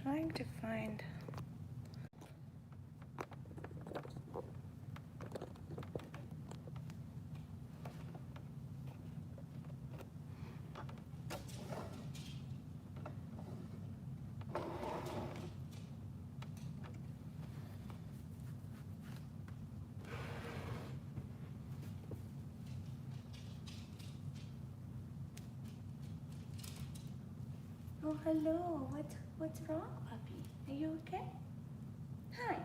trying to find. Oh, hello. What's wrong, puppy? Are you okay? Hi.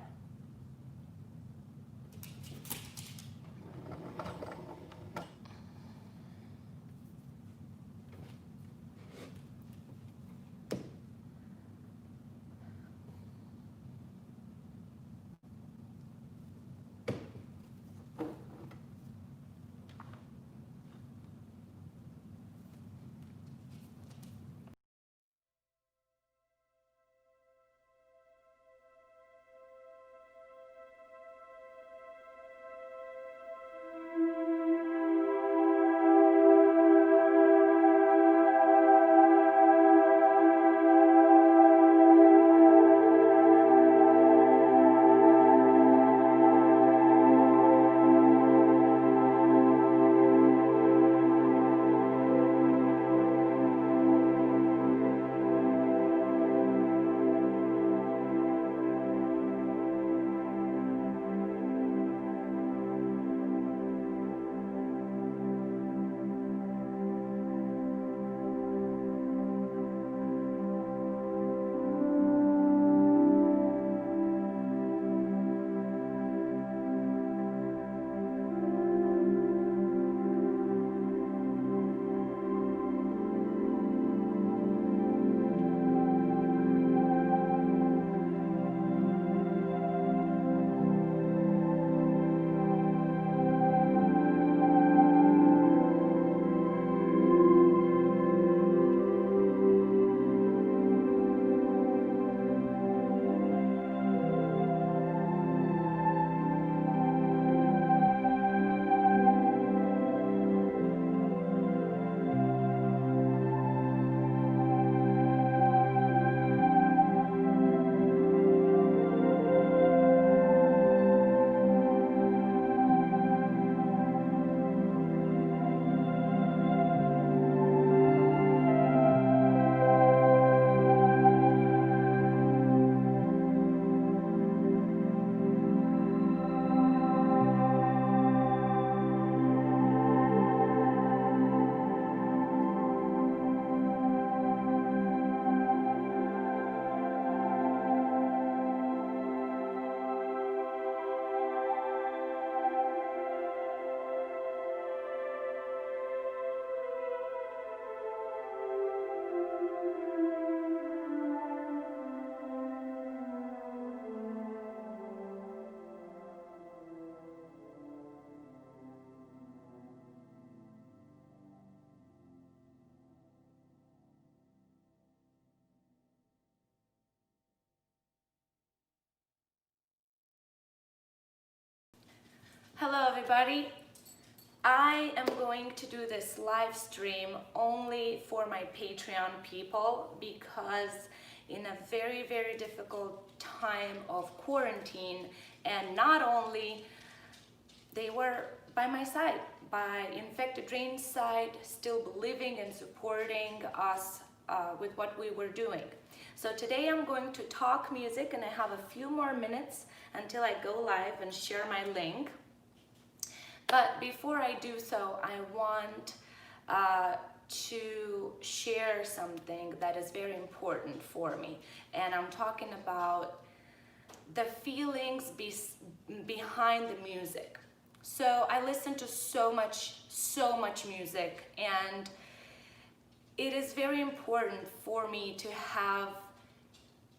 Hello, everybody. I am going to do this live stream only for my Patreon people because in a very, very difficult time of quarantine, and not only they were by my side, by Infected Dreams side, still believing and supporting us with what we were doing. So today I'm going to talk music, and I have a few more minutes until I go live and share my link. But before I do so, I want to share something that is very important for me. And I'm talking about the feelings behind the music. So I listen to so much music, and it is very important for me to have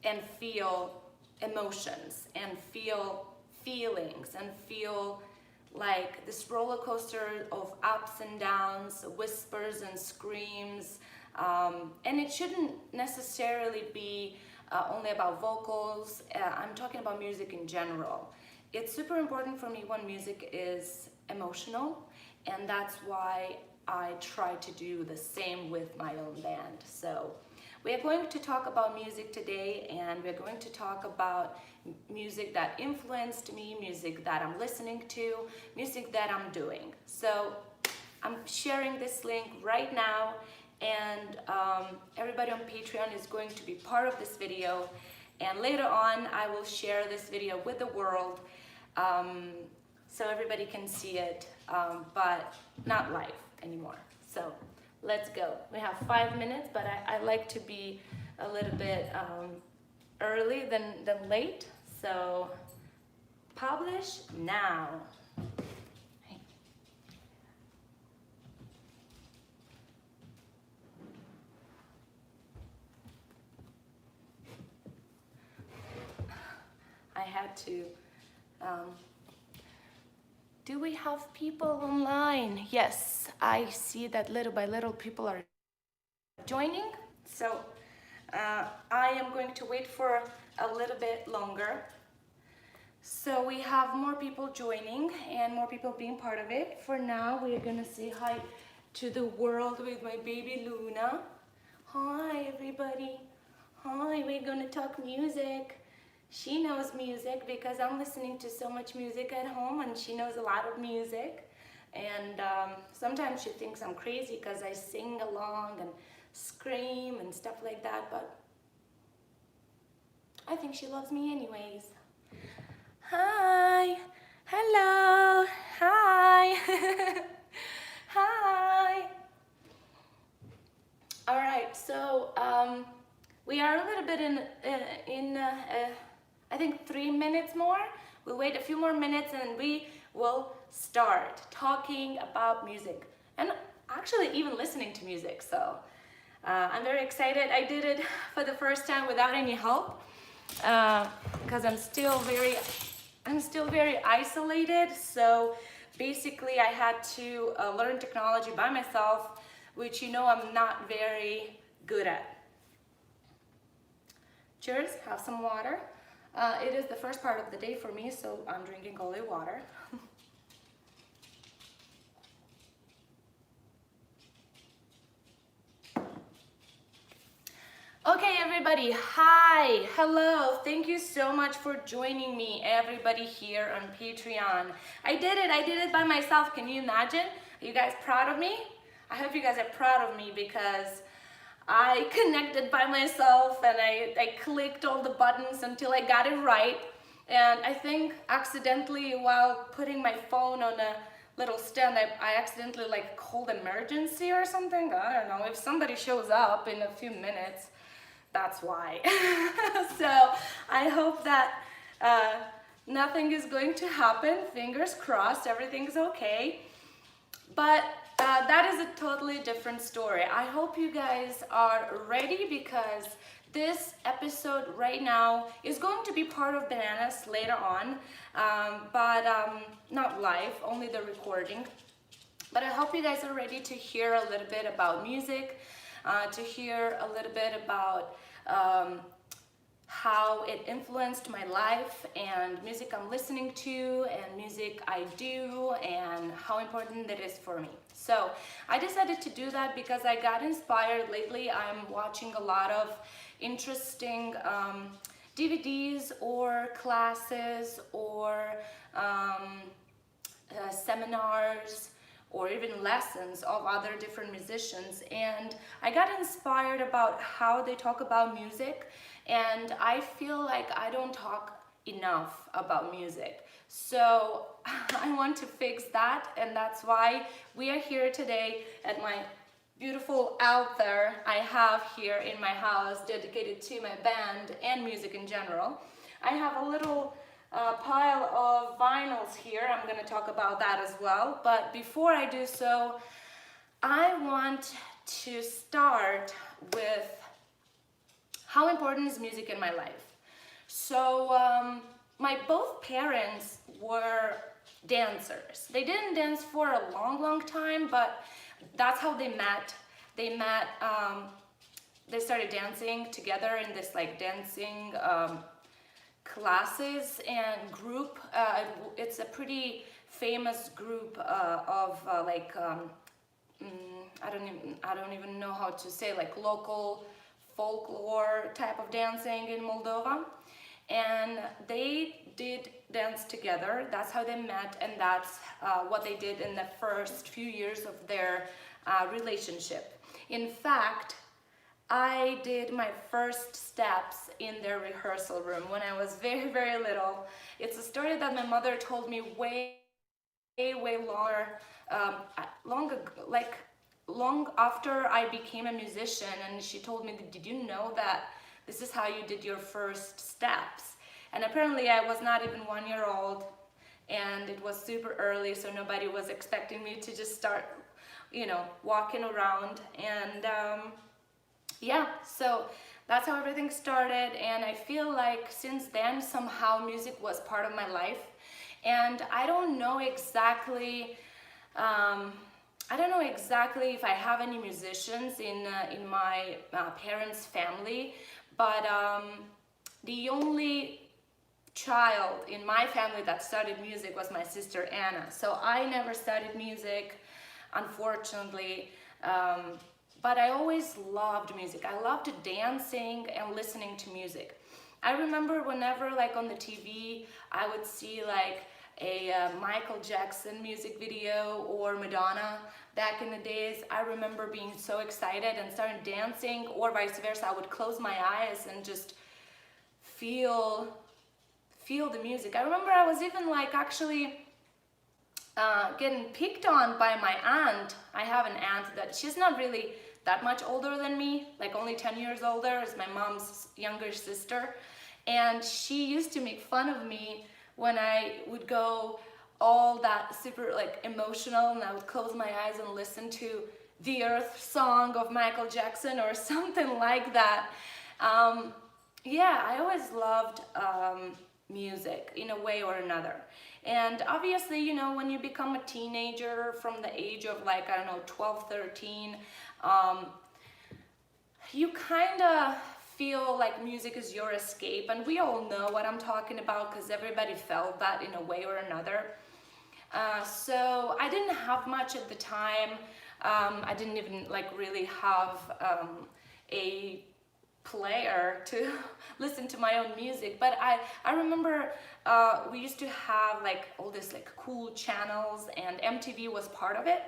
and feel emotions and feel feelings and feel like this roller coaster of ups and downs, whispers and screams, and it shouldn't necessarily be only about vocals. I'm talking about music in general. It's super important for me when music is emotional, and that's why I try to do the same with my own band. So We are going to talk about music today, and we're going to talk about music that influenced me, music that I'm listening to, music that I'm doing. So I'm sharing this link right now, and everybody on Patreon is going to be part of this video, and later on I will share this video with the world so everybody can see it, but not live anymore. So let's go. We have 5 minutes, but I like to be a little bit early than late, so publish now. I had to. Do we have people online? Yes, I see that little by little people are joining. So I am going to wait for a little bit longer. So we have more people joining and more people being part of it. For now, we are gonna say hi to the world with my baby Luna. Hi, everybody. Hi, we're gonna talk music. She knows music because I'm listening to so much music at home, and she knows a lot of music. And sometimes she thinks I'm crazy because I sing along and scream and stuff like that, but I think she loves me anyways. Hi, hello, hi, hi. All right, so we are a little bit in I think 3 minutes more. We'll wait a few more minutes and we will start talking about music and actually even listening to music. So I'm very excited. I did it for the first time without any help because I'm still very isolated. So basically I had to learn technology by myself, which I'm not very good at. Cheers, have some water. It is the first part of the day for me, so I'm drinking only water. Okay, everybody, hi, hello, thank you so much for joining me, everybody here on Patreon. I did it by myself. Can you imagine? Are you guys proud of me? I hope you guys are proud of me because I connected by myself and I clicked all the buttons until I got it right. And I think accidentally, while putting my phone on a little stand, I accidentally called emergency or something. I don't know. If somebody shows up in a few minutes, that's why. So I hope that nothing is going to happen. Fingers crossed, everything's okay. But that is a totally different story. I hope you guys are ready because this episode right now is going to be part of Bananas later on, but not live, only the recording. But I hope you guys are ready to hear a little bit about music, to hear a little bit about how it influenced my life and music I'm listening to and music I do and how important it is for me. So I decided to do that because I got inspired lately. I'm watching a lot of interesting DVDs or classes or seminars or even lessons of other different musicians, and I got inspired about how they talk about music, and I feel like I don't talk enough about music. So I want to fix that, and that's why we are here today at my beautiful altar I have here in my house dedicated to my band and music in general. I have a little pile of vinyls here. I'm going to talk about that as well. But before I do so, I want to start with how important is music in my life. So my both parents were dancers. They didn't dance for a long time, but that's how they met. They started dancing together in this dancing classes and group. It's a pretty famous group of I don't even know how to say, local folklore type of dancing in Moldova, and they did dance together. That's how they met, and that's what they did in the first few years of their relationship. In fact, I did my first steps in their rehearsal room when I was very, very little. It's a story that my mother told me way longer, long after I became a musician, and she told me, did you know that this is how you did your first steps? And apparently I was not even 1 year old, and it was super early, so nobody was expecting me to just start, walking around. And yeah, so that's how everything started, and I feel like since then somehow music was part of my life. And I don't know exactly if I have any musicians in my parents' family, but the only child in my family that studied music was my sister Anna. So I never studied music, unfortunately, but I always loved music. I loved dancing and listening to music. I remember whenever, like on the TV, I would see like a Michael Jackson music video or Madonna back in the days. I remember being so excited and starting dancing, or vice versa. I would close my eyes and just feel the music. I remember I was even like actually getting picked on by my aunt. I have an aunt that she's not really that much older than me, like only 10 years older, is my mom's younger sister. And she used to make fun of me when I would go all that super like emotional, and I would close my eyes and listen to the Earth song of Michael Jackson or something like that. Yeah, I always loved music in a way or another. And obviously, when you become a teenager from the age of like, I don't know, 12, 13, you kind of feel like music is your escape, and we all know what I'm talking about because everybody felt that in a way or another. So I didn't have much at the time. I didn't even like really have a player to listen to my own music, but I remember we used to have like all this like cool channels, and MTV was part of it.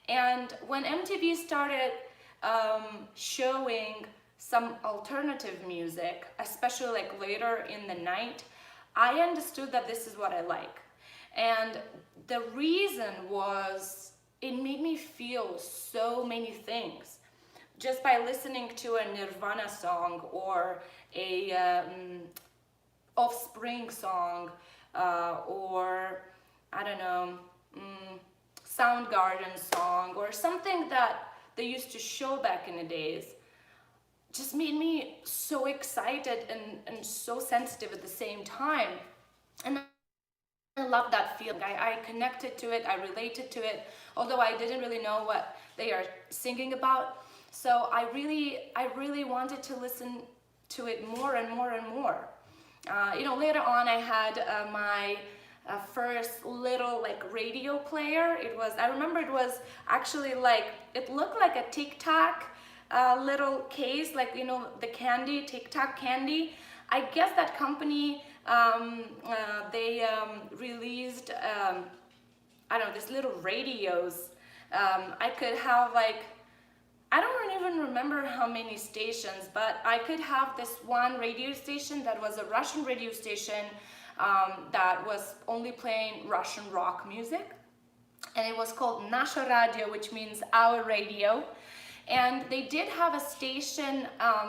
And when MTV started showing some alternative music, especially like later in the night, I understood that this is what I like. And the reason was it made me feel so many things just by listening to a Nirvana song or a Offspring song, or I don't know, Soundgarden song, or something that they used to show back in the days. Just made me so excited and so sensitive at the same time. And I love that feeling. I connected to it, I related to it, although I didn't really know what they are singing about. So I really wanted to listen to it more and more and more. Later on I had my first little like radio player. I remember it was actually like, it looked like a Tic Tac little case, like the candy, Tic Tac candy. I guess that company they released I don't know, these little radios. I could have like, I don't even remember how many stations, but I could have this one radio station that was a Russian radio station that was only playing Russian rock music, and it was called Naša Radio, which means our radio. And they did have a station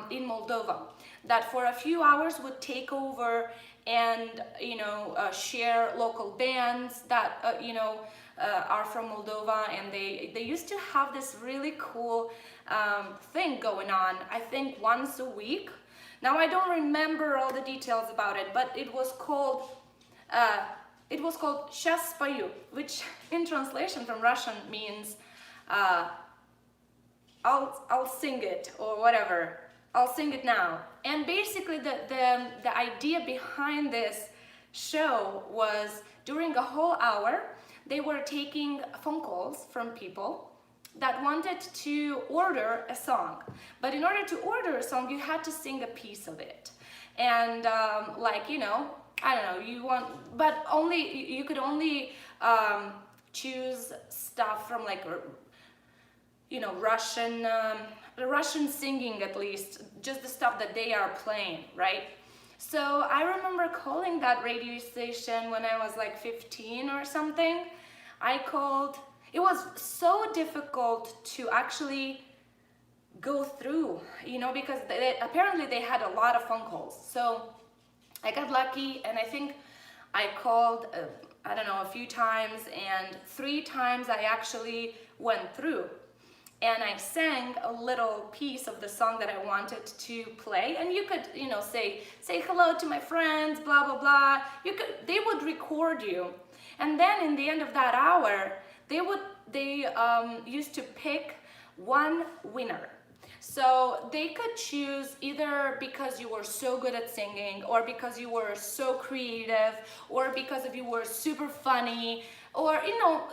in Moldova that for a few hours would take over and share local bands that are from Moldova, and they used to have this really cool thing going on, I think once a week. Now I don't remember all the details about it, but it was called Сейчас спою, which in translation from Russian means I'll sing it, or whatever. I'll sing it now. And basically the idea behind this show was during a whole hour they were taking phone calls from people, that wanted to order a song. But in order to order a song, you had to sing a piece of it. And like, you know, I don't know, you want, but only, you could only choose stuff from like, you know, Russian singing, at least, just the stuff that they are playing, right? So I remember calling that radio station when I was like 15 or something. I called, it was so difficult to actually go through, you know, because apparently they had a lot of phone calls. So I got lucky, and I think I called, I don't know, a few times, and 3 times I actually went through. And I sang a little piece of the song that I wanted to play, and you could, you know, say hello to my friends, blah blah blah. They would record you, and then in the end of that hour, they used to pick one winner. So they could choose either because you were so good at singing, or because you were so creative, or because if you were super funny, or, you know,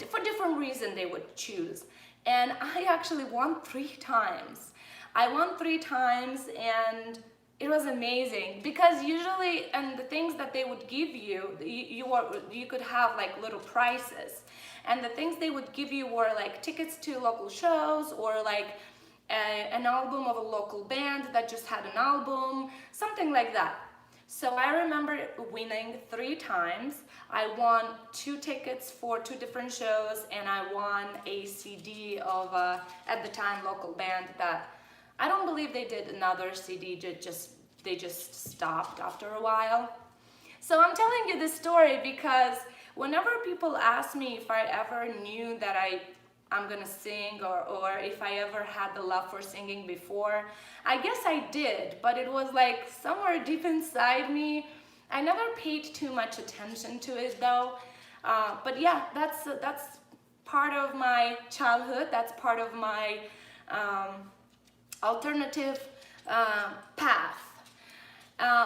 for different reasons they would choose. And I actually won 3 times. I won 3 times, and it was amazing, because usually, and the things that they would give you, you could have like little prizes, and the things they would give you were like tickets to local shows, or like an album of a local band that just had an album, something like that. So I remember winning 3 times. I won 2 tickets for 2 different shows, and I won a CD of, at the time, local band that I don't believe they did another CD, they just stopped after a while. So I'm telling you this story because whenever people ask me if I ever knew that I'm gonna sing, or if I ever had the love for singing before, I guess I did, but it was like somewhere deep inside me. I never paid too much attention to it though. But yeah, that's part of my childhood. That's part of my alternative path.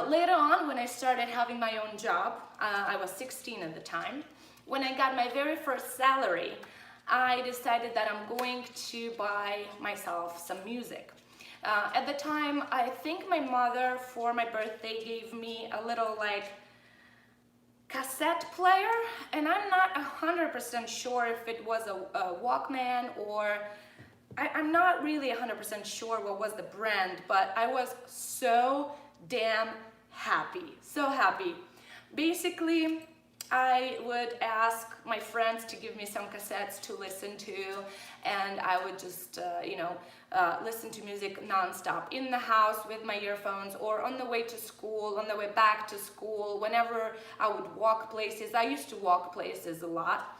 Later on, when I started having my own job, I was 16 at the time. When I got my very first salary, I decided that I'm going to buy myself some music. At the time, I think my mother, for my birthday, gave me a little like cassette player, and I'm not 100% sure if it was a Walkman, or I'm not really 100% sure what was the brand, but I was so damn happy, so happy. Basically, I would ask my friends to give me some cassettes to listen to, and I would just, listen to music nonstop in the house with my earphones, or on the way to school, on the way back to school, whenever I would walk places. I used to walk places a lot,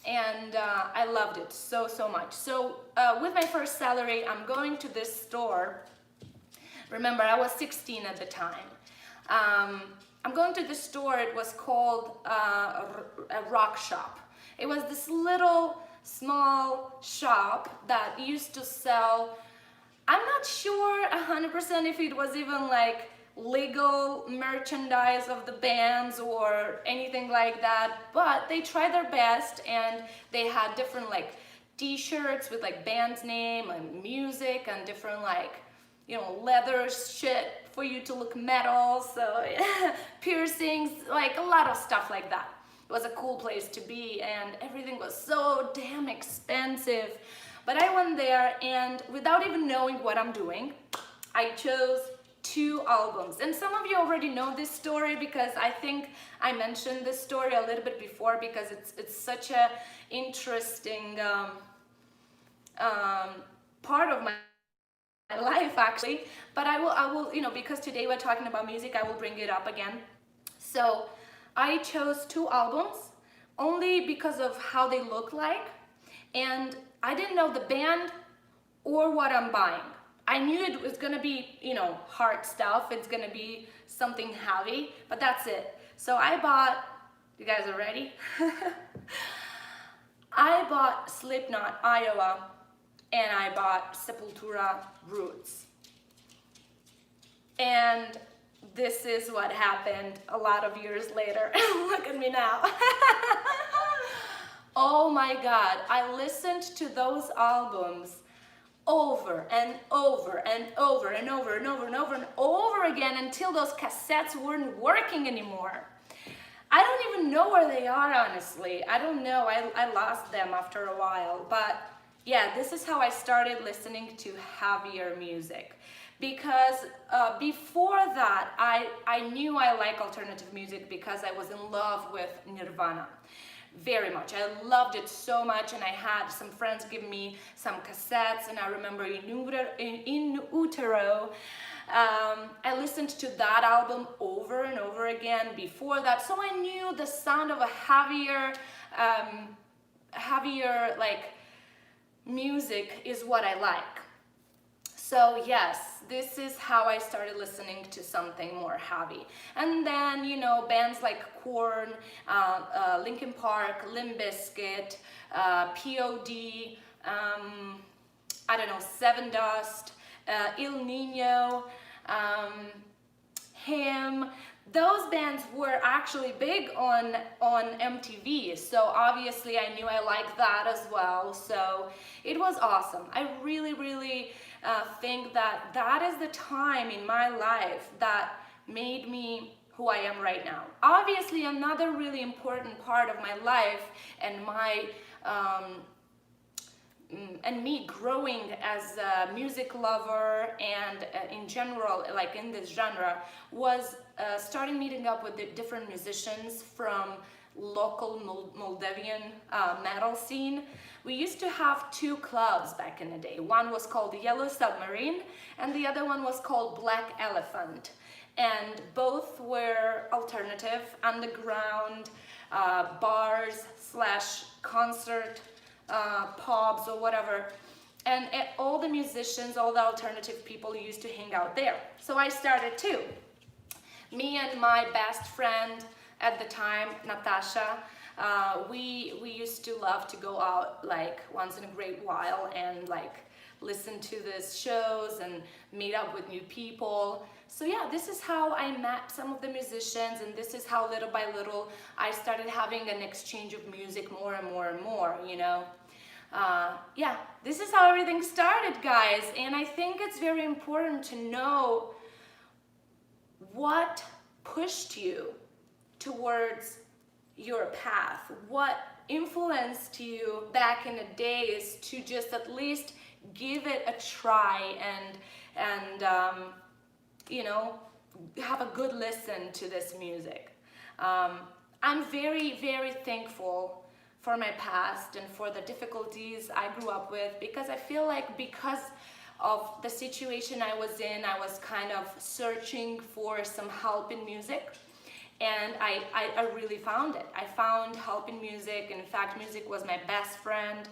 and I loved it so much. So with my first salary, I'm going to this store. Remember, I was 16 at the time. I'm going to the store. It was called a rock shop. It was this little small shop that used to sell, I'm not sure 100% if it was even like legal merchandise of the bands or anything like that, but they tried their best, and they had different like t-shirts with like band's name and music, and different like, leather shit for you to look metal, so piercings, like a lot of stuff like that. It was a cool place to be, and everything was so damn expensive. But I went there, and without even knowing what I'm doing, I chose 2 albums. And some of you already know this story, because I think I mentioned this story a little bit before, because it's such a interesting part of my life, actually. But I will, because today we're talking about music, I will bring it up again. So I chose 2 albums only because of how they look like, and I didn't know the band or what I'm buying. I knew it was gonna be, hard stuff, it's gonna be something heavy, but that's it. So I bought, you guys are ready? I bought Slipknot, Iowa, and I bought Sepultura, Roots. And this is what happened a lot of years later. Look at me now. Oh my God, I listened to those albums over and over and over and over and over and over and over again until those cassettes weren't working anymore. I don't even know where they are, honestly. I don't know. I lost them after a while. But yeah, this is how I started listening to heavier music. Because before that, I knew I like alternative music because I was in love with Nirvana. Very much. I loved it so much, and I had some friends give me some cassettes, and I remember in Utero, I listened to that album over and over again before that, so I knew the sound of a heavier like music is what I like. So yes, this is how I started listening to something more heavy. And then, you know, bands like Korn, Linkin Park, Limp Bizkit, POD, I don't know, Seven Dust, Il Nino, Him. Those bands were actually big on MTV, so obviously I knew I liked that as well. So it was awesome. I really think that that is the time in my life that made me who I am right now. Obviously, another really important part of my life and my and me growing as a music lover and in general, like in this genre, was starting meeting up with the different musicians from local Moldavian metal scene. We used to have two clubs back in the day. One was called Yellow Submarine and the other one was called Black Elephant. And both were alternative, underground bars slash concert pubs or whatever, and all the musicians, all the alternative people used to hang out there. So I started too. Me and my best friend at the time, Natasha, we used to love to go out like once in a great while and like listen to these shows and meet up with new people. So yeah, this is how I met some of the musicians, and this is how little by little I started having an exchange of music more and more and more, you know. Yeah, this is how everything started, guys, and I think it's very important to know what pushed you towards your path, what influenced you back in the days to just at least give it a try and you know, have a good listen to this music. I'm very thankful for my past and for the difficulties I grew up with, because I feel like because of the situation I was in, I was kind of searching for some help in music, and I really found it. I found help in music. In fact, music was my best friend,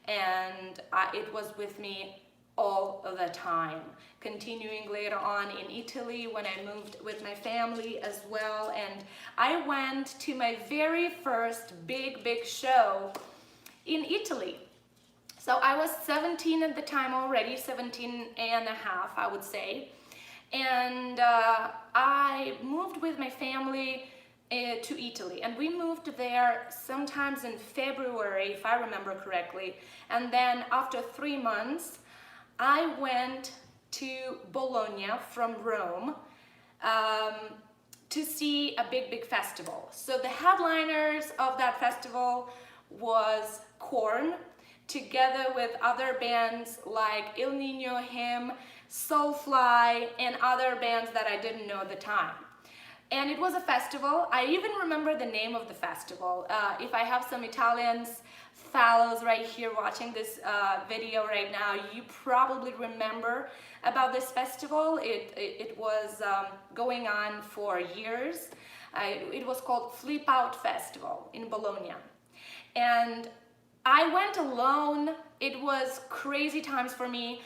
and it was with me all of the time, continuing later on in Italy when I moved with my family as well. And I went to my very first big show in Italy. So I was 17 at the time already, 17 and a half, I would say. And I moved with my family to Italy, and we moved there sometimes in February, if I remember correctly. And then after 3 months, I went to Bologna from Rome to see a big festival. So the headliners of that festival was Korn, together with other bands like Il Nino, Him, Soulfly, and other bands that I didn't know at the time. And it was a festival. I even remember the name of the festival. If I have some Italians fellows right here watching this video right now, you probably remember about this festival. It was going on for years. It was called Flip Out Festival in Bologna. And I went alone. It was crazy times for me.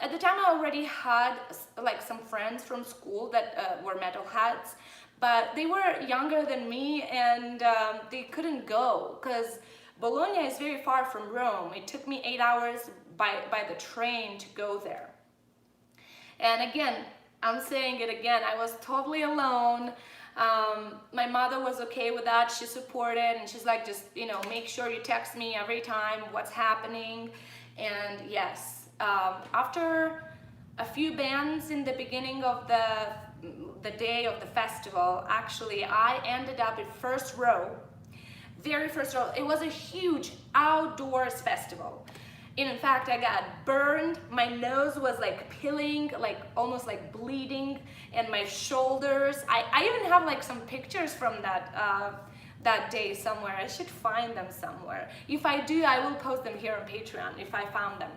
At the time I already had like some friends from school that were metalheads, but they were younger than me, and they couldn't go because Bologna is very far from Rome. It took me 8 hours by the train to go there. And again, I'm saying it again, I was totally alone. My mother was okay with that. She supported, and she's like, just, make sure you text me every time what's happening. And yes, after a few bands in the beginning of the day of the festival, actually, I ended up at first row, very first row. It was a huge outdoors festival. In fact, I got burned. My nose was like peeling, like almost like bleeding, and my shoulders. I even have like some pictures from that day somewhere. I should find them somewhere. If I do, I will post them here on Patreon if I found them.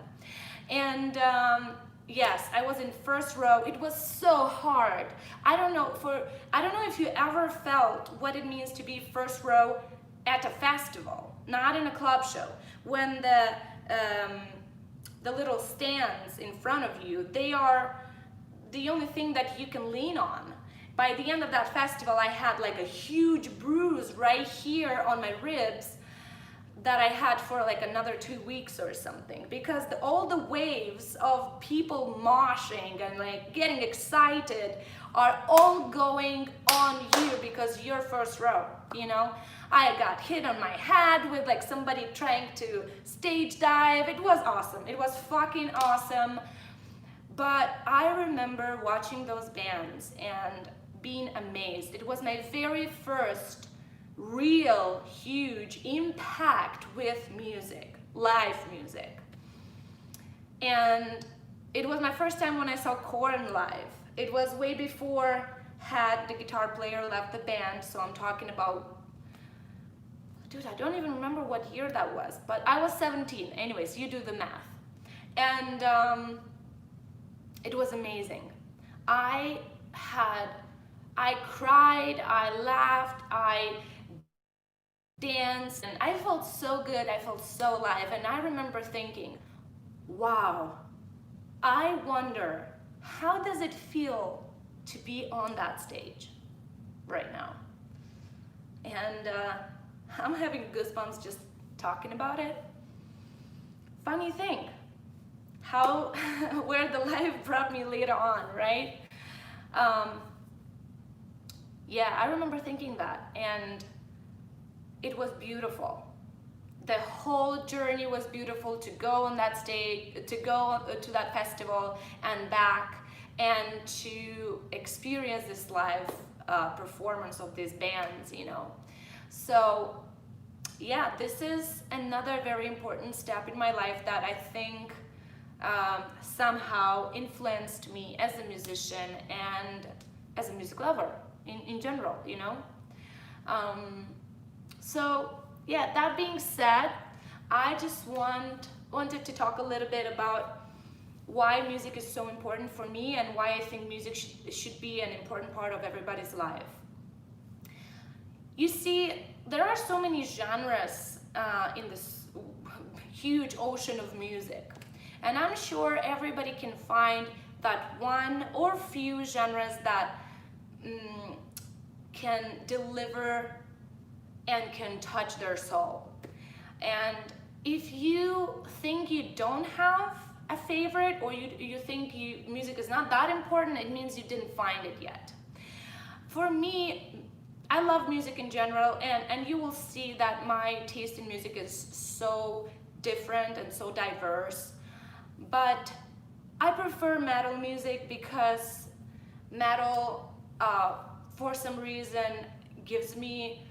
And yes, I was in first row. It was so hard. I don't know if you ever felt what it means to be first row at a festival, not in a club show, when the little stands in front of you, they are the only thing that you can lean on. By the end of that festival, I had like a huge bruise right here on my ribs that I had for like another 2 weeks or something, because all the waves of people moshing and like getting excited are all going on you because you're first row, I got hit on my head with like somebody trying to stage dive. It was awesome. It was fucking awesome. But I remember watching those bands and being amazed. It was my very first real huge impact with music, live music. And it was my first time when I saw Korn live. It was way before Had, the guitar player, left the band, so I'm talking about, dude, I don't even remember what year that was, but I was 17. Anyways, you do the math. And it was amazing. I cried, I laughed, I danced, and I felt so good, I felt so alive. And I remember thinking, wow, I wonder, how does it feel to be on that stage right now? And I'm having goosebumps just talking about it. Funny thing, where the life brought me later on, right? Yeah, I remember thinking that, and it was beautiful. The whole journey was beautiful, to go on that stage, to go to that festival and back, and to experience this live performance of these bands, So yeah, this is another very important step in my life that I think somehow influenced me as a musician and as a music lover in general, So yeah, that being said, I just wanted to talk a little bit about why music is so important for me and why I think music should be an important part of everybody's life. You see, there are so many genres in this huge ocean of music, and I'm sure everybody can find that one or few genres that can deliver and can touch their soul. And if you think you don't have a favorite, or you think music is not that important, it means you didn't find it yet. For me, I love music in general, and you will see that my taste in music is so different and so diverse. But I prefer metal music because metal, for some reason, gives me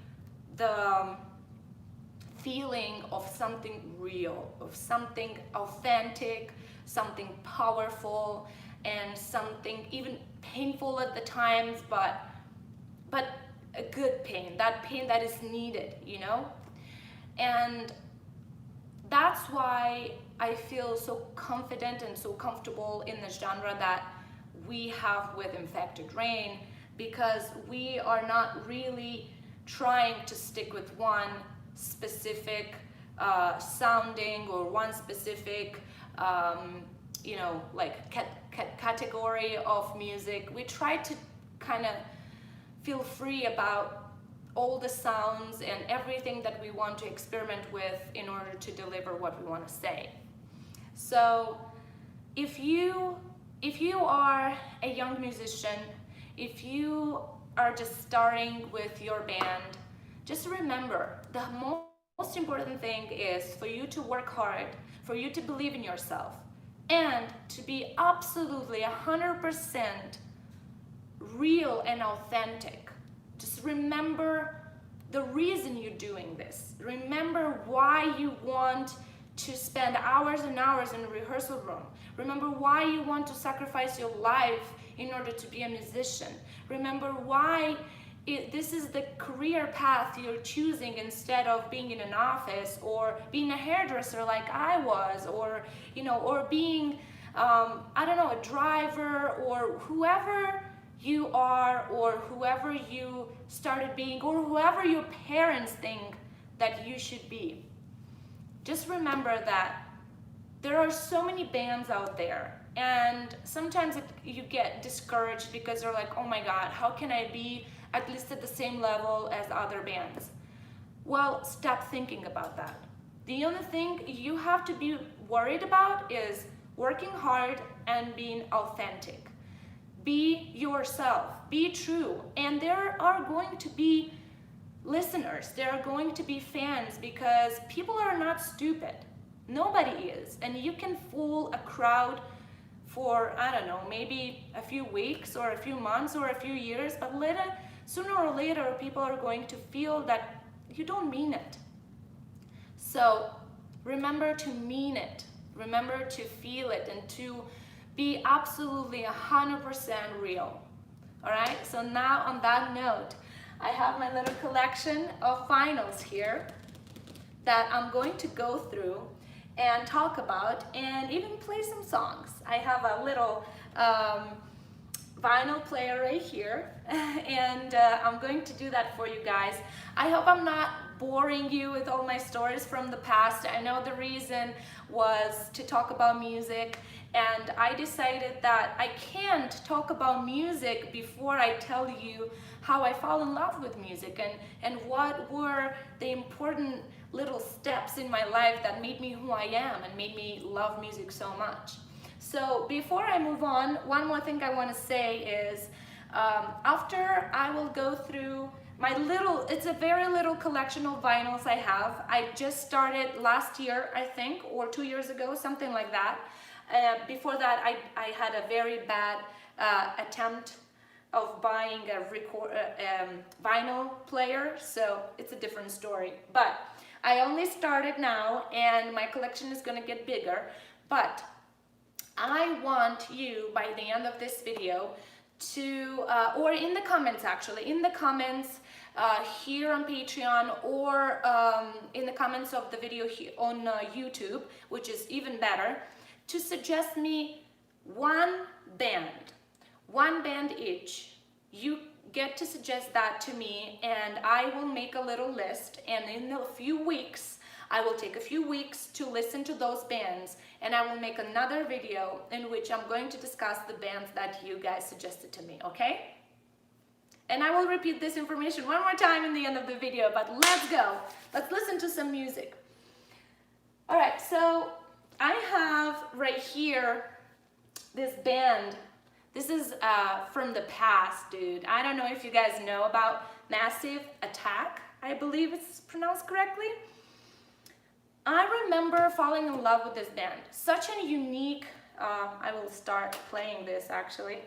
the feeling of something real, of something authentic, something powerful, and something even painful at the times, but a good pain, that pain that is needed, And that's why I feel so confident and so comfortable in the genre that we have with Infected Rain, because we are not really trying to stick with one specific sounding or one specific category of music. We try to kind of feel free about all the sounds and everything that we want to experiment with in order to deliver what we want to say. So if you are a young musician, if you are just starting with your band, just remember the most important thing is for you to work hard, for you to believe in yourself, and to be absolutely 100% real and authentic. Just remember the reason you're doing this. Remember why you want to spend hours and hours in the rehearsal room. Remember why you want to sacrifice your life in order to be a musician. Remember why this is the career path you're choosing instead of being in an office or being a hairdresser like I was, or or being I don't know, a driver, or whoever you are, or whoever you started being, or whoever your parents think that you should be. Just remember that there are so many bands out there, and sometimes you get discouraged because you're like, oh my God, how can I be at least at the same level as other bands? Well, stop thinking about that. The only thing you have to be worried about is working hard and being authentic. Be yourself, be true, and there are going to be listeners, there are going to be fans, because people are not stupid. Nobody is. And you can fool a crowd for, I don't know, maybe a few weeks or a few months or a few years, but sooner or later people are going to feel that you don't mean it. So remember to mean it. Remember to feel it and to be absolutely 100% real. All right, so now on that note, I have my little collection of vinyls here that I'm going to go through and talk about and even play some songs. I have a little vinyl player right here and I'm going to do that for you guys. I hope I'm not boring you with all my stories from the past. I know the reason was to talk about music, and I decided that I can't talk about music before I tell you how I fell in love with music and what were the important little steps in my life that made me who I am and made me love music so much. So before I move on, one more thing I want to say is after I will go through my it's a very little collection of vinyls I have. I just started last year, I think, or 2 years ago, something like that. Before that, I had a very bad attempt of buying a vinyl player, so it's a different story. But I only started now, and my collection is gonna get bigger. But I want you, by the end of this video, to, or in the comments actually, in the comments here on Patreon, or in the comments of the video here on YouTube, which is even better, to suggest me one band each. You get to suggest that to me, and I will make a little list, and in a few weeks, I will take a few weeks to listen to those bands, and I will make another video in which I'm going to discuss the bands that you guys suggested to me, okay? And I will repeat this information one more time in the end of the video, but let's go. Let's listen to some music. All right, so I have right here this band. This is from the past, dude. I don't know if you guys know about Massive Attack. I believe it's pronounced correctly. I remember falling in love with this band. Such a unique, I will start playing this actually.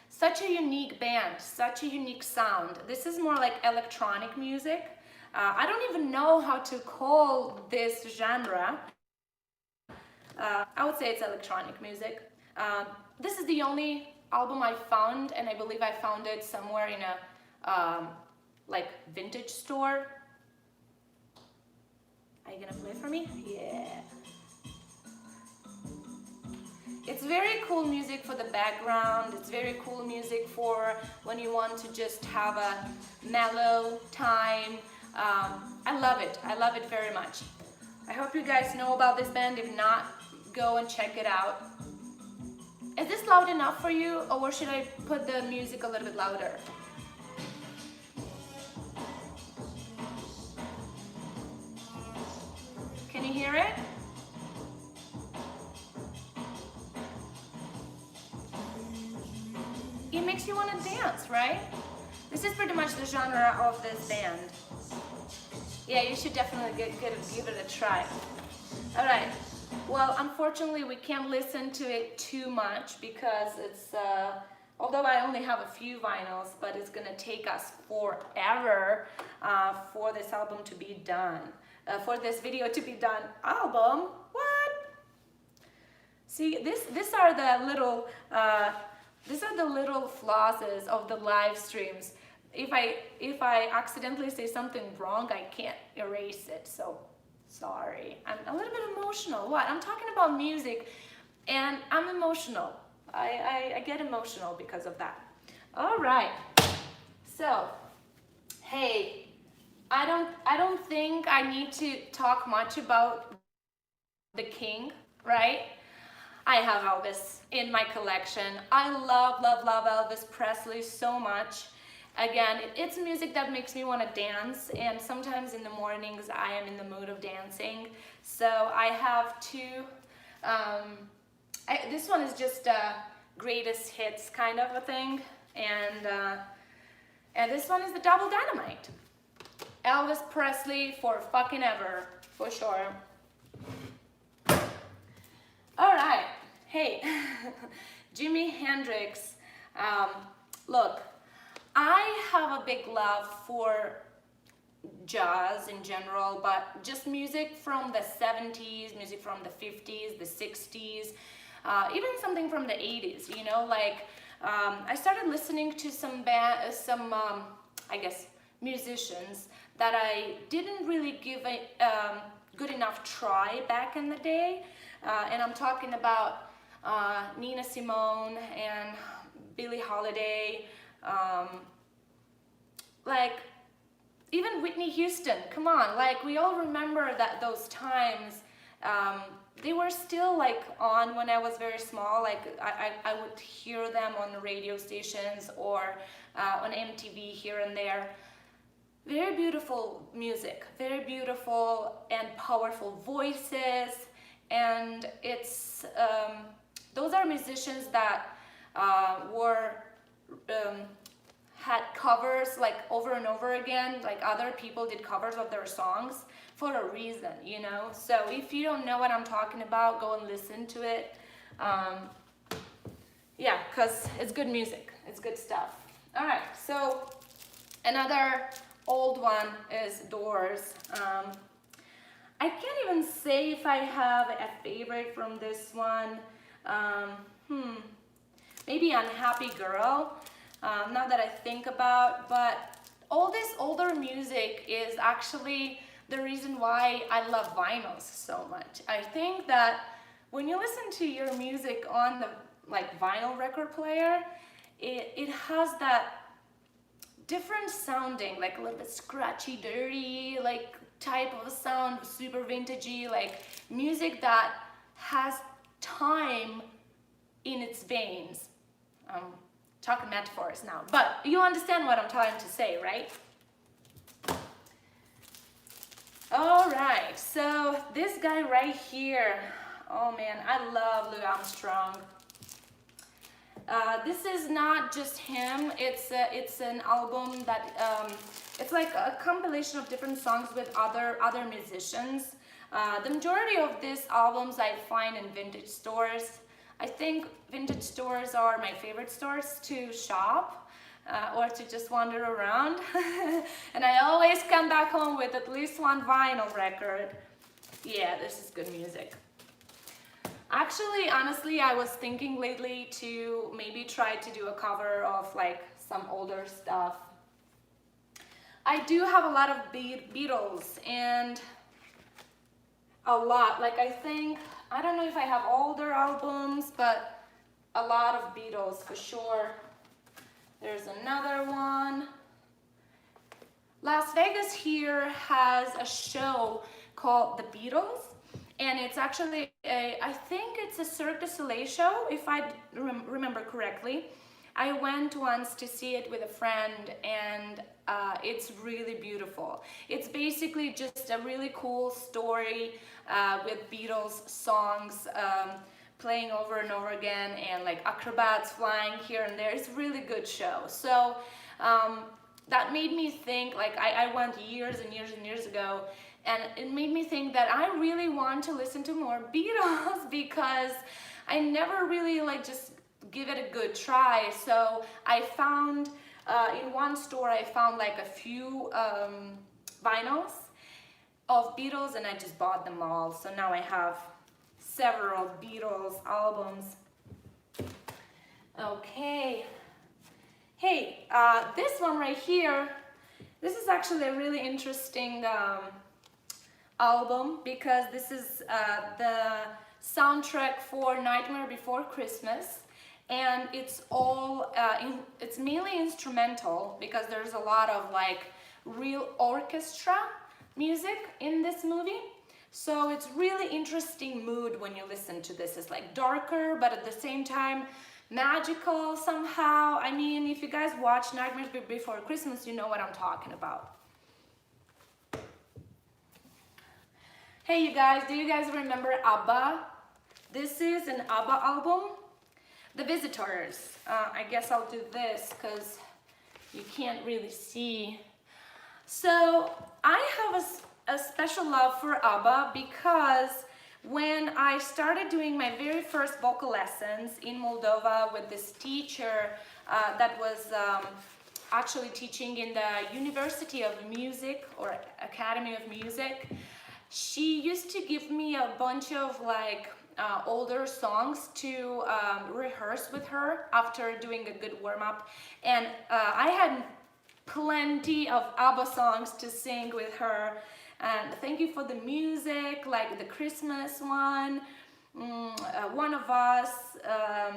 Such a unique band, such a unique sound. This is more like electronic music. I don't even know how to call this genre. I would say it's electronic music. This is the only album I found, and I believe I found it somewhere in a like vintage store. Are you gonna play for me? Yeah. It's very cool music for the background. It's very cool music for when you want to just have a mellow time. I love it. I love it very much. I hope you guys know about this band. If not, go and check it out. Is this loud enough for you, or should I put the music a little bit louder? Can you hear it? It makes you want to dance, right? This is pretty much the genre of this band. Yeah, you should definitely give it a try. All right. Well, unfortunately, we can't listen to it too much because it's, although I only have a few vinyls, but it's gonna take us forever for this album to be done. For this video to be done. Album? What? See, these are the little flosses of the live streams. If I accidentally say something wrong, I can't erase it. So sorry. I'm a little bit emotional. What? I'm talking about music, and I'm emotional. I get emotional because of that. All right. So, hey, I don't think I need to talk much about the King, right? I have Elvis in my collection. I love Elvis Presley so much. Again, it's music that makes me want to dance, and sometimes in the mornings I am in the mood of dancing. So I have two, this one is just a greatest hits kind of a thing, and this one is the Double Dynamite. Elvis Presley for fucking ever, for sure. All right, hey, Jimi Hendrix. Look, I have a big love for jazz in general, but just music from the 70s, music from the 50s, the 60s, even something from the 80s, you know, like I started listening to some I guess, musicians that I didn't really give a good enough try back in the day, and I'm talking about Nina Simone and Billie Holiday, like even Whitney Houston. Come on, like we all remember that those times. They were still like on when I was very small. Like I would hear them on the radio stations or on MTV here and there. Very beautiful music, very beautiful and powerful voices, and it's those are musicians that had covers like over and over again, like other people did covers of their songs for a reason, you know. So if you don't know what I'm talking about, go and listen to it. Yeah, because it's good music, it's good stuff. All right, so another old one is Doors. I can't even say if I have a favorite from this one. Maybe Unhappy Girl, now that I think about, but all this older music is actually the reason why I love vinyls so much. I think that when you listen to your music on the like vinyl record player, it has that different sounding, like a little bit scratchy, dirty, like type of a sound, super vintagey, like music that has time in its veins. Talking metaphors now, but you understand what I'm trying to say, right? All right, so this guy right here, oh man, I love Louis Armstrong. This is not just him, it's an album that, it's like a compilation of different songs with other musicians. The majority of these albums I find in vintage stores. I think vintage stores are my favorite stores to shop or to just wander around. And I always come back home with at least one vinyl record. Yeah, this is good music. Actually, honestly, I was thinking lately to maybe try to do a cover of like some older stuff. I do have a lot of Beatles, and a lot, like I don't know if I have all their albums, but a lot of Beatles for sure. There's another one. Las Vegas here has a show called The Beatles, and it's actually I think it's a Cirque du Soleil show, if I remember correctly. I went once to see it with a friend, and it's really beautiful. It's basically just a really cool story with Beatles songs playing over and over again, and like acrobats flying here and there. It's a really good show. So that made me think, like I went years and years and years ago, and it made me think that I really want to listen to more Beatles because I never really like just give it a good try. So I found in one store I found like a few vinyls of Beatles, and I just bought them all. So now I have several Beatles albums. Okay. Hey, this one right here, this is actually a really interesting album because this is the soundtrack for Nightmare Before Christmas, and it's all it's mainly instrumental because there's a lot of like real orchestra music in this movie. So it's really interesting mood when you listen to this. It's like darker, but at the same time magical somehow. I mean, if you guys watch Nightmare Before Christmas, you know what I'm talking about. Hey you guys, do you guys remember ABBA? This is an ABBA album. The Visitors. I guess I'll do this because you can't really see. So I have a special love for ABBA because when I started doing my very first vocal lessons in Moldova with this teacher that was actually teaching in the University of Music or Academy of Music, she used to give me a bunch of like older songs to rehearse with her after doing a good warm-up, and I had plenty of ABBA songs to sing with her. And Thank You for the Music, like the Christmas one, One of Us, I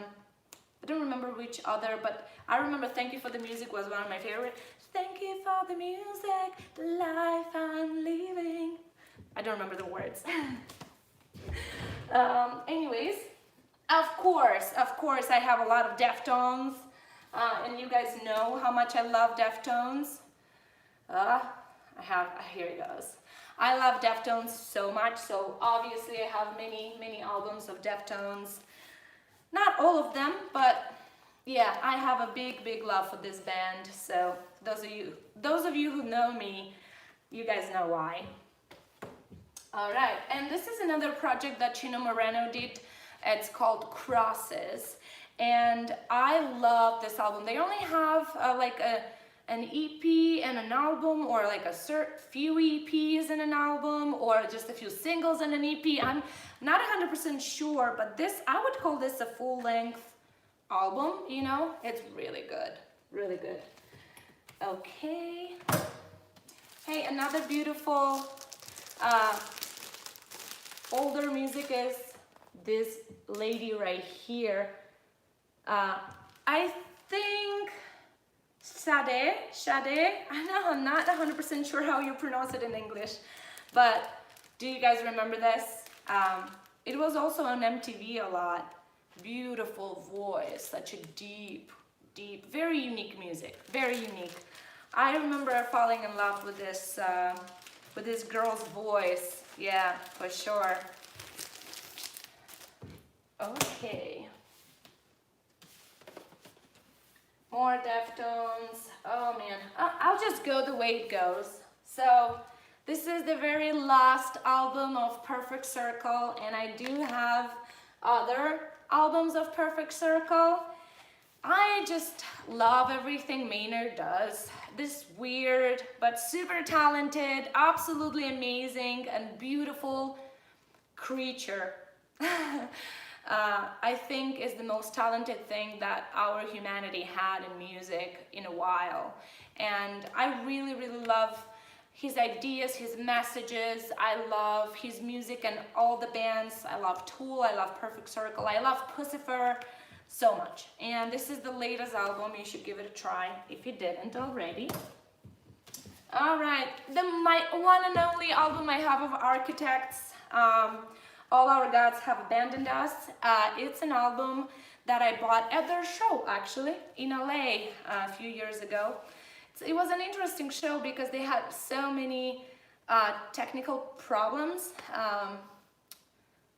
don't remember which other, but I remember Thank You for the Music was one of my favorite. Thank you for the music, the life I'm living. I don't remember the words. Anyways, of course, I have a lot of Deftones, and you guys know how much I love Deftones. Here it goes. I love Deftones so much, so obviously I have many albums of Deftones. Not all of them, but yeah, I have a big love for this band. So those of you who know me, you guys know why. All right, and this is another project that Chino Moreno did. It's called Crosses, and I love this album. They only have an EP and an album, or like a few EPs and an album, or just a few singles and an EP. I'm not 100% sure, but I would call this a full-length album, you know? It's really good, really good. Okay. Hey, another beautiful older music is this lady right here. I think Sade, I know, I'm not 100% sure how you pronounce it in English, but do you guys remember this? It was also on MTV a lot. Beautiful voice, such a deep, very unique music, very unique. I remember falling in love with this girl's voice, yeah, for sure. Okay. More Deftones. Oh man, I'll just go the way it goes. So this is the very last album of Perfect Circle, and I do have other albums of Perfect Circle. I just love everything Maynard does. This weird but super talented, absolutely amazing and beautiful creature. I think is the most talented thing that our humanity had in music in a while. And I really love his ideas, his messages. I love his music and all the bands. I love Tool, I love Perfect Circle, I love Puscifer so much. And this is the latest album. You should give it a try if you didn't already. All right, my one and only album I have of Architects, All Our Gods Have Abandoned Us. It's an album that I bought at their show, actually, in LA a few years ago. It was an interesting show because they had so many technical problems.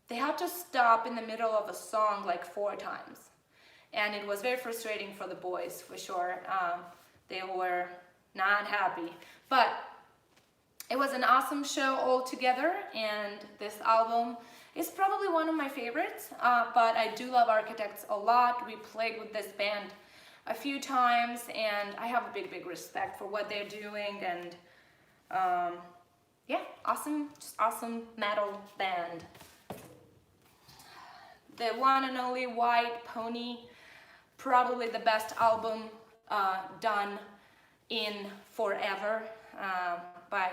They had to stop in the middle of a song like 4 times. And it was very frustrating for the boys, for sure. They were not happy. But it was an awesome show altogether, and this album is probably one of my favorites, but I do love Architects a lot. We played with this band a few times, and I have a big respect for what they're doing, and yeah, awesome, just awesome metal band. The one and only White Pony, probably the best album done in forever by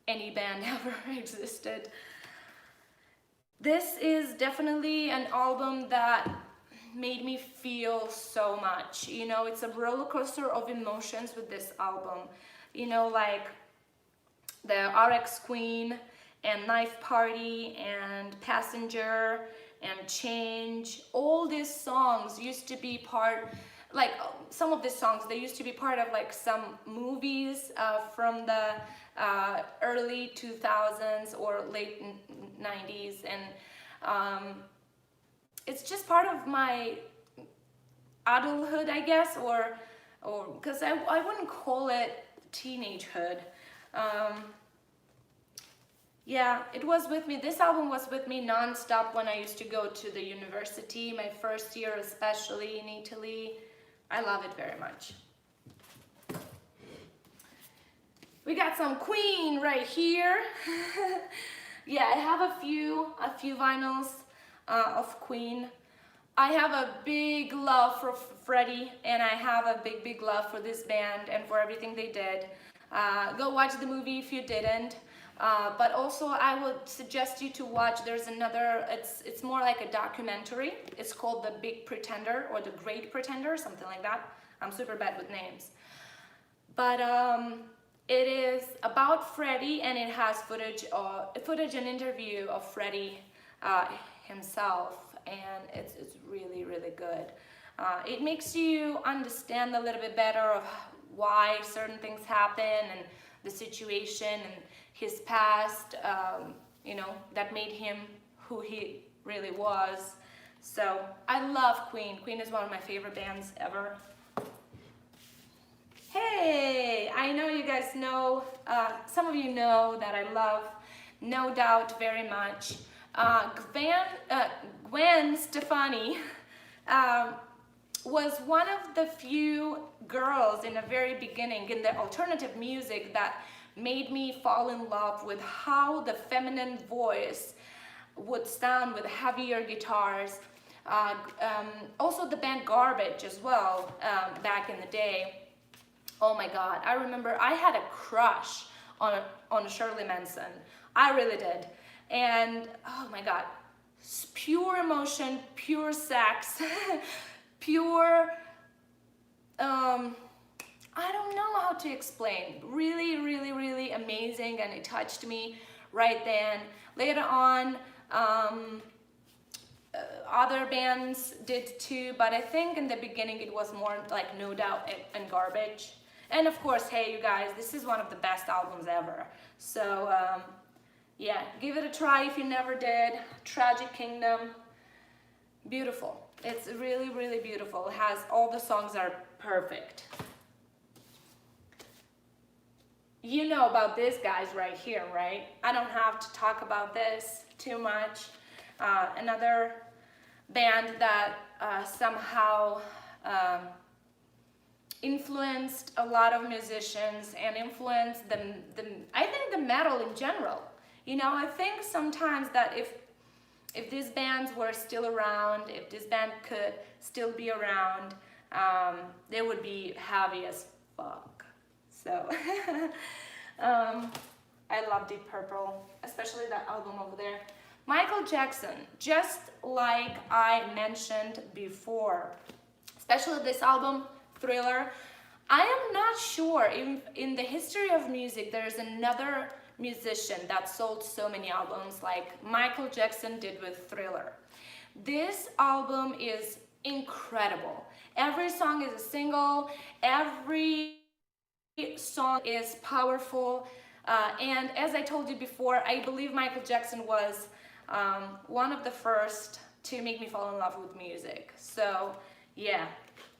any band ever existed. This is definitely an album that made me feel so much. You know, it's a roller coaster of emotions with this album. You know, like the RX Queen and Knife Party and Passenger and Change. All these songs used to be part, like some of the songs, they used to be part of like some movies from the early 2000s or late 90s, and it's just part of my adulthood, I guess, or because I wouldn't call it teenagehood. Yeah, it was with me. This album was with me non-stop when I used to go to the university, my first year especially in Italy. I love it very much. We got some Queen right here. Yeah, I have a few vinyls of Queen. I have a big love for Freddie, and I have a big love for this band and for everything they did. Go watch the movie if you didn't. But also I would suggest you to watch, there's another, it's more like a documentary. It's called The Big Pretender or The Great Pretender, something like that. I'm super bad with names. But it is about Freddie, and it has footage and interview of Freddie himself, and it's really good. It makes you understand a little bit better of why certain things happen and the situation and his past, you know, that made him who he really was. So I love Queen. Queen is one of my favorite bands ever. Hey, I know you guys know, some of you know that I love No Doubt very much. Gwen Stefani was one of the few girls in the very beginning in the alternative music that made me fall in love with how the feminine voice would sound with heavier guitars. Also the band Garbage as well, back in the day. Oh my God, I remember I had a crush on Shirley Manson. I really did. And oh my God, pure emotion, pure sex, pure, I don't know how to explain. Really amazing, and it touched me right then. Later on, other bands did too, but I think in the beginning it was more like No Doubt and Garbage. And of course, hey you guys, this is one of the best albums ever. So yeah, give it a try if you never did. Tragic Kingdom, beautiful. It's really beautiful. It has, all the songs are perfect. You know about these guys right here, right? I don't have to talk about this too much. Another band that somehow influenced a lot of musicians and influenced I think the metal in general. You know, I think sometimes that if these bands were still around, if this band could still be around, they would be heavy as fuck. So I love Deep Purple, especially that album over there. Michael Jackson, just like I mentioned before, especially this album, Thriller. I am not sure in the history of music there's another musician that sold so many albums like Michael Jackson did with Thriller. This album is incredible. Every song is a single, every song is powerful, and as I told you before, I believe Michael Jackson was one of the first to make me fall in love with music. So yeah,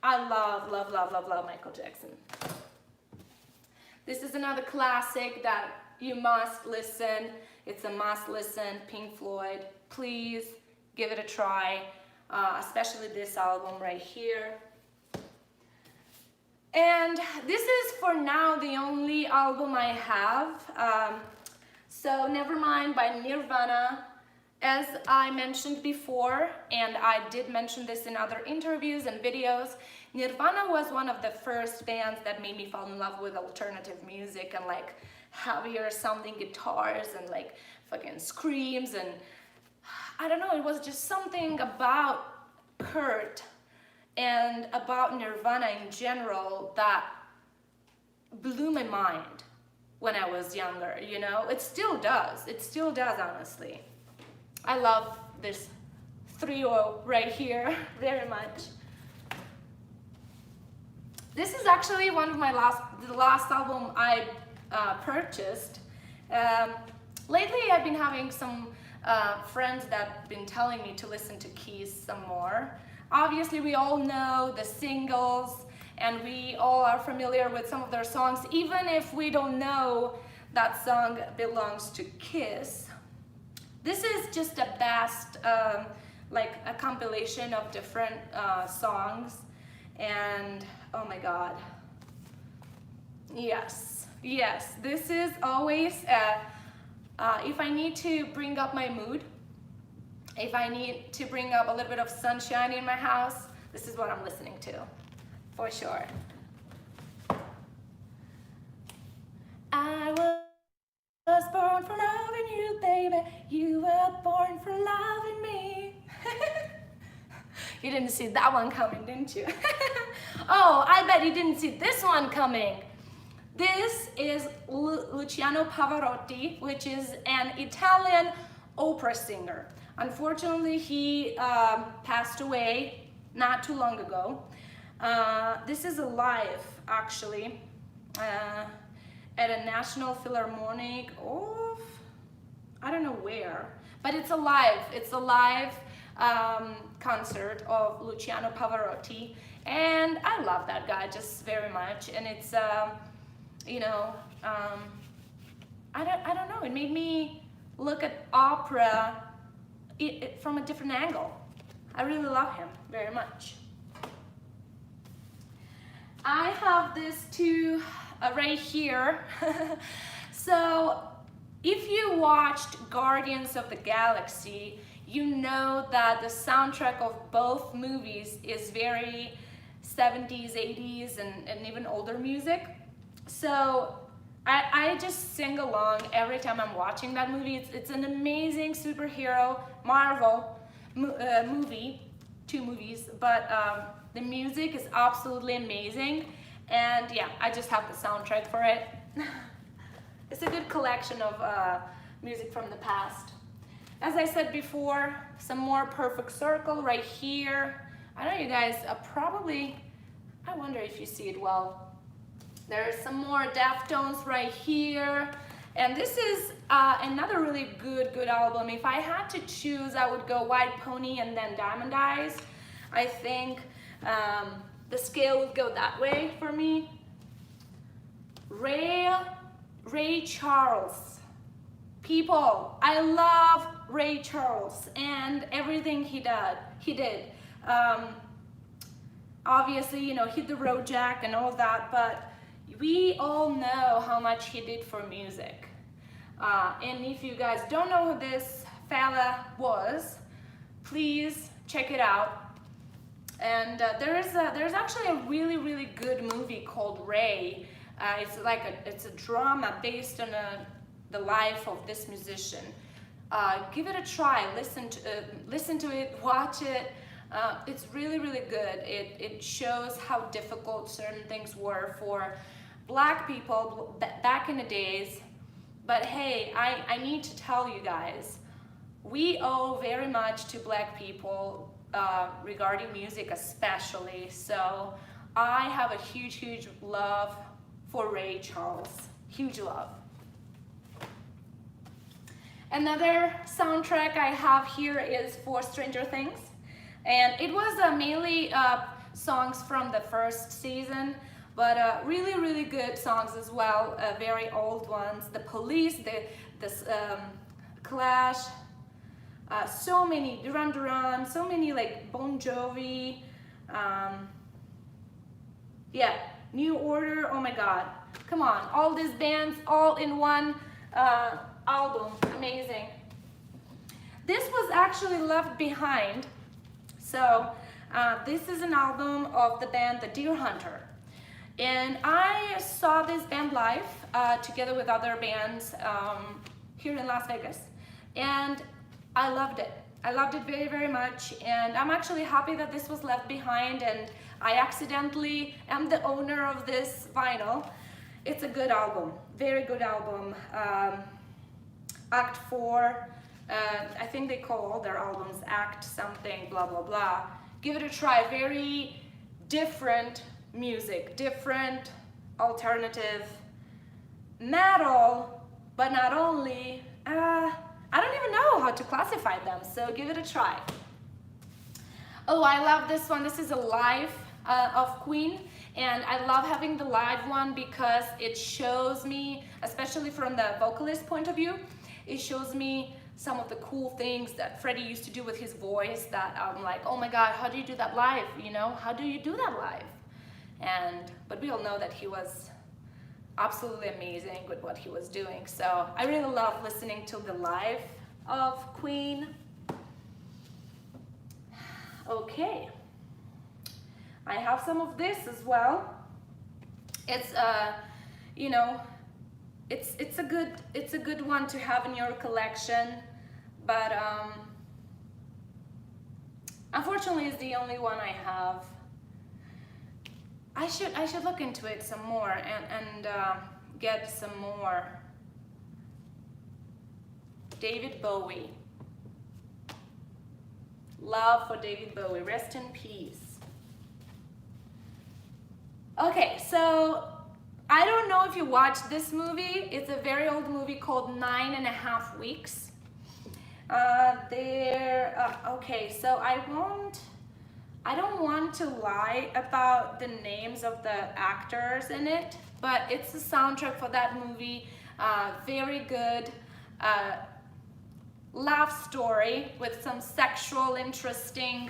I love Michael Jackson. This is another classic that you must listen. It's a must listen, Pink Floyd. Please give it a try, especially this album right here. And this is for now the only album I have. So Nevermind by Nirvana. As I mentioned before, and I did mention this in other interviews and videos, Nirvana was one of the first bands that made me fall in love with alternative music and like heavier sounding guitars and like fucking screams, and I don't know, it was just something about Kurt and about Nirvana in general that blew my mind when I was younger, you know? It still does, honestly. I love this trio right here very much. This is actually one of my the last album I purchased. Lately I've been having some friends that have been telling me to listen to Kiss some more. Obviously we all know the singles and we all are familiar with some of their songs, even if we don't know that song belongs to Kiss. This is just a best, like a compilation of different songs, and oh my god, yes, this is always, if I need to bring up my mood, if I need to bring up a little bit of sunshine in my house, this is what I'm listening to, for sure. I was born for loving you, baby. You were born for loving me. You didn't see that one coming, didn't you? Oh, I bet you didn't see this one coming. This is Luciano Pavarotti, which is an Italian opera singer. Unfortunately, he passed away not too long ago. This is a live, actually. At a National Philharmonic of, I don't know where, but it's a live concert of Luciano Pavarotti, and I love that guy just very much. And it's you know, I don't know, it made me look at opera from a different angle. I really love him very much. I have this too right here. So if you watched Guardians of the Galaxy, you know that the soundtrack of both movies is very 70s, 80s, and even older music. So I just sing along every time I'm watching that movie. It's an amazing superhero Marvel movie, 2 movies, but the music is absolutely amazing. And yeah, I just have the soundtrack for it. It's a good collection of music from the past. As I said before, some more Perfect Circle right here. I know you guys probably, I wonder if you see it well. There's some more Deftones right here. And this is another really good album. If I had to choose, I would go White Pony and then Diamond Eyes. I think the scale would go that way for me. Ray Charles. People, I love Ray Charles and everything he did. Obviously, you know, Hit the Road Jack and all that, but we all know how much he did for music. And if you guys don't know who this fella was, please check it out. And there's actually a really good movie called Ray. It's a drama based on the life of this musician. Give it a try. Listen to it. Watch it. It's really good. It shows how difficult certain things were for Black people back in the days. But hey, I need to tell you guys, we owe very much to Black people regarding music especially. So I have a huge love for Ray Charles. Huge love. Another soundtrack I have here is for Stranger Things. And it was mainly songs from the first season. but really, really good songs as well, very old ones. The Police, the Clash, so many, Duran Duran, so many, like Bon Jovi, yeah, New Order, oh my God. Come on, all these bands all in one album, amazing. This was actually Left Behind. So this is an album of the band The Deer Hunter. And I saw this band live together with other bands here in Las Vegas. And I loved it. I loved it very, very much. And I'm actually happy that this was left behind and I accidentally am the owner of this vinyl. It's a good album, very good album. Act 4, I think they call all their albums Act something, blah, blah, blah. Give it a try, very different music, different alternative metal, but not only, I don't even know how to classify them, so give it a try. Oh, I love this one. This is a live of Queen, and I love having the live one because it shows me, especially from the vocalist point of view, it shows me some of the cool things that Freddie used to do with his voice that I'm like, oh my God, how do you do that live? You know, how do you do that live? But we all know that he was absolutely amazing with what he was doing. So I really love listening to the live of Queen. Okay, I have some of this as well. It's you know, it's a good one to have in your collection, but unfortunately it's the only one I have. I should look into it some more and get some more. David Bowie. Love for David Bowie, rest in peace. Okay, so I don't know if you watched this movie. It's a very old movie called 9.5 Weeks. Okay, so I don't want to lie about the names of the actors in it, but it's the soundtrack for that movie. Very good love story with some sexual, interesting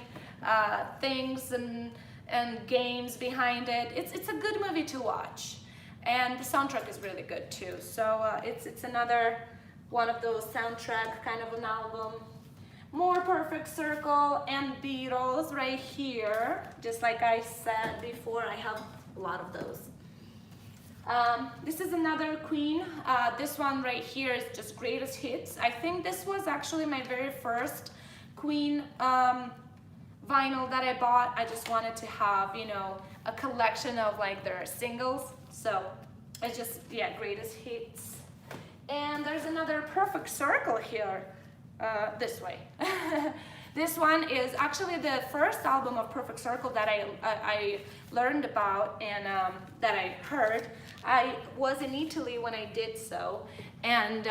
things and games behind it. It's a good movie to watch, and the soundtrack is really good too. So it's another one of those soundtrack kind of an album. More Perfect Circle and Beatles right here. Just like I said before, I have a lot of those. This is another Queen. This one right here is just greatest hits. I think this was actually my very first Queen vinyl that I bought. I just wanted to have, you know, a collection of like their singles. So it's just, yeah, greatest hits. And there's another Perfect Circle here. This way. This one is actually the first album of Perfect Circle that I learned about and that I heard. I was in Italy when I did so, and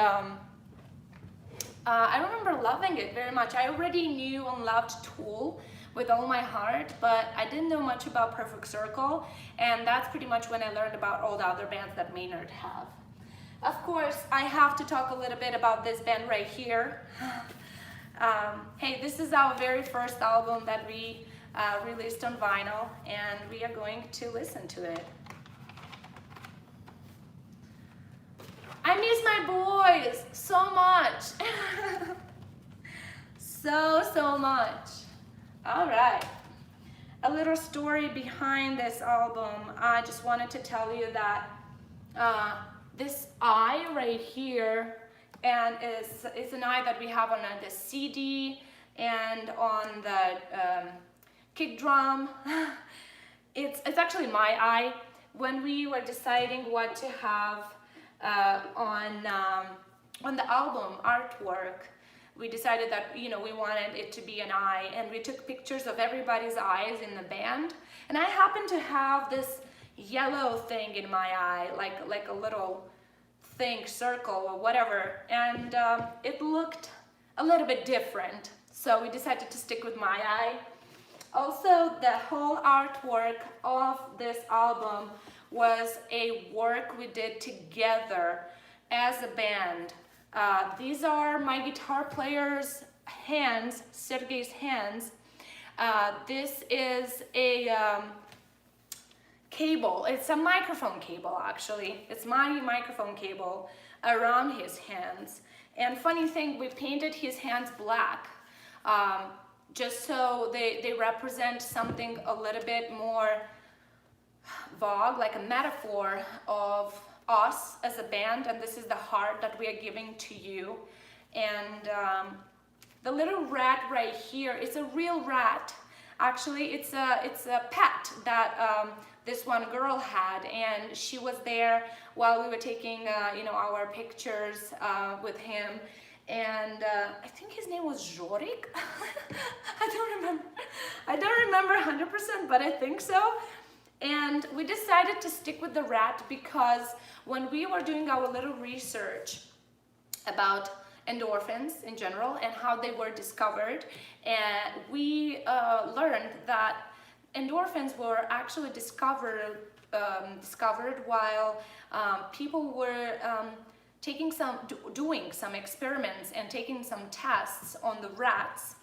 I remember loving it very much. I already knew and loved Tool with all my heart, but I didn't know much about Perfect Circle, and that's pretty much when I learned about all the other bands that Maynard have. Of course, I have to talk a little bit about this band right here. Hey, this is our very first album that we released on vinyl, and we are going to listen to it. I miss my boys so much. so much. All right. A little story behind this album. I just wanted to tell you that this eye right here and is an eye that we have on the CD and on the kick drum. It's actually my eye. When we were deciding what to have on the album artwork, we decided that, you know, we wanted it to be an eye, and we took pictures of everybody's eyes in the band. And I happened to have this yellow thing in my eye, like a little thing, circle or whatever, and it looked a little bit different, so we decided to stick with my eye. Also, the whole artwork of this album was a work we did together as a band. These are my guitar player's hands, Sergei's hands. This is a cable. It's a microphone cable, actually. It's my microphone cable around his hands. And funny thing, we painted his hands black, just so they represent something a little bit more vague, like a metaphor of us as a band, and this is the heart that we are giving to you. And the little rat right here is a real rat. Actually, it's a pet that this one girl had, and she was there while we were taking our pictures with him. And I think his name was Jorik. I don't remember 100%, but I think so. And we decided to stick with the rat because when we were doing our little research about endorphins in general and how they were discovered, and we learned that endorphins were actually discovered while people were doing some experiments and taking some tests on the rats,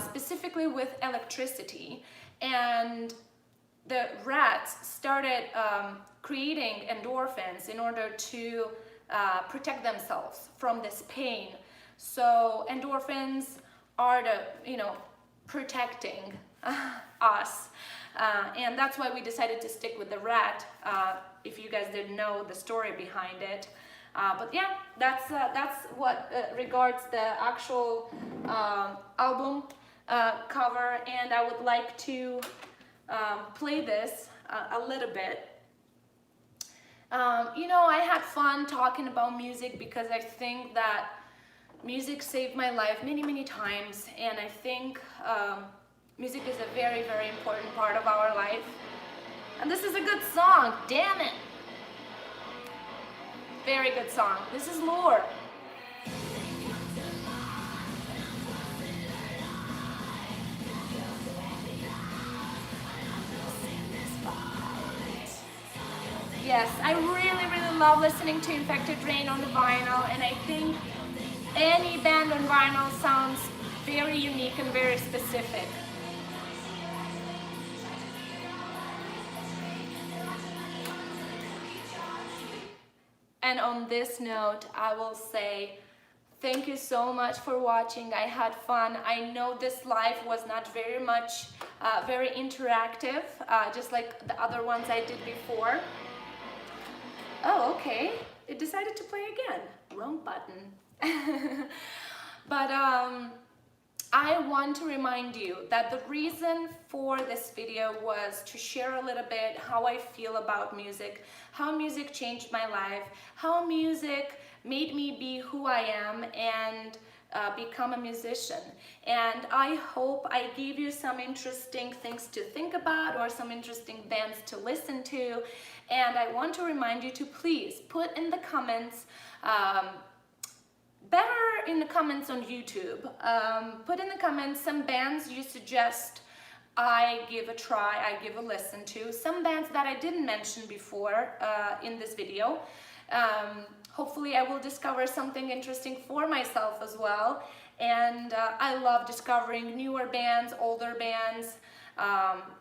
specifically with electricity. And the rats started creating endorphins in order to protect themselves from this pain. So endorphins are protecting us, and that's why we decided to stick with the rat. If you guys didn't know the story behind it, but yeah, that's what regards the actual album cover, and I would like to play this a little bit. I had fun talking about music because I think that music saved my life many times, and I think music is a very important part of our life. And this is a good song, damn it! Very good song. This is Lure. Yes, I really love listening to Infected Rain on the vinyl, and I think any band on vinyl sounds very unique and very specific. And on this note, I will say thank you so much for watching. I had fun. I know this live was not very interactive, just like the other ones I did before. Oh, okay. It decided to play again. Wrong button. But I want to remind you that the reason for this video was to share a little bit how I feel about music, how music changed my life, how music made me be who I am and become a musician. And I hope I gave you some interesting things to think about or some interesting bands to listen to. And I want to remind you to please put in the comments, better in the comments on YouTube, put in the comments some bands you suggest I give a try, I give a listen to, some bands that I didn't mention before in this video. Hopefully I will discover something interesting for myself as well. And I love discovering newer bands, older bands,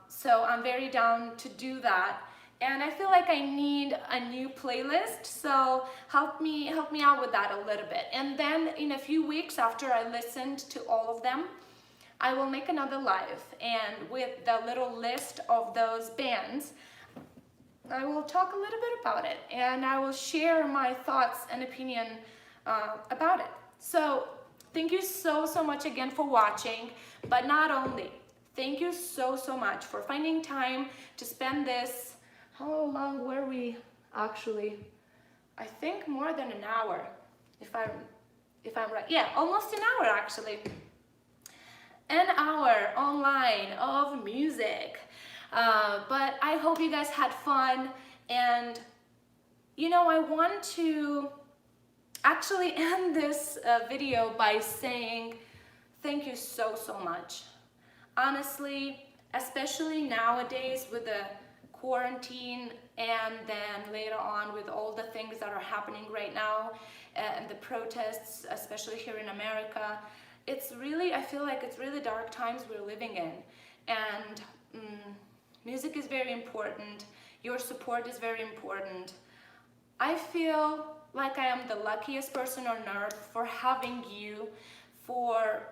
so I'm very down to do that. And I feel like I need a new playlist, so help me out with that a little bit. And then in a few weeks after I listened to all of them, I will make another live, and with the little list of those bands, I will talk a little bit about it, and I will share my thoughts and opinion about it. So thank you so much again for watching, but not only, thank you so much for finding time to spend this. How long were we actually? I think more than an hour, if I'm right. Yeah, almost an hour actually. An hour online of music. But I hope you guys had fun, and I want to actually end this video by saying thank you so much. Honestly, especially nowadays with the quarantine and then later on with all the things that are happening right now and the protests, especially here in America, it's really, I feel like it's really dark times we're living in. And music is very important. Your support is very important. I feel like I am the luckiest person on earth for having you, for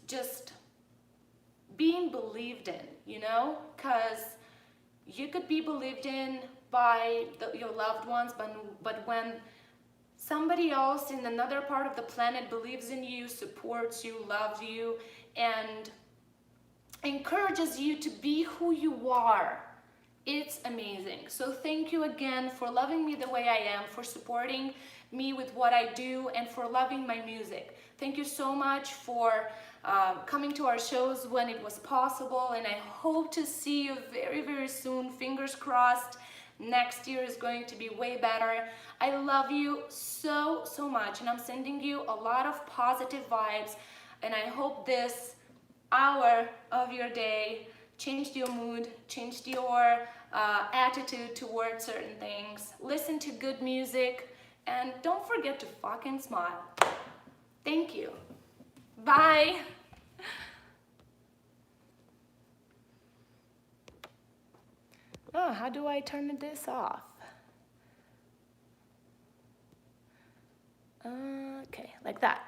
just being believed in, you know, because you could be believed in by your loved ones, but when somebody else in another part of the planet believes in you, supports you, loves you, and encourages you to be who you are, it's amazing. So thank you again for loving me the way I am, for supporting me with what I do, and for loving my music. Thank you so much for coming to our shows when it was possible, and I hope to see you very, very soon. Fingers crossed. Next year is going to be way better. I love you so, so much, and I'm sending you a lot of positive vibes, and I hope this hour of your day changed your mood, changed your attitude towards certain things. Listen to good music, and don't forget to fucking smile. Thank you. Bye. Oh, how do I turn this off? Okay, like that.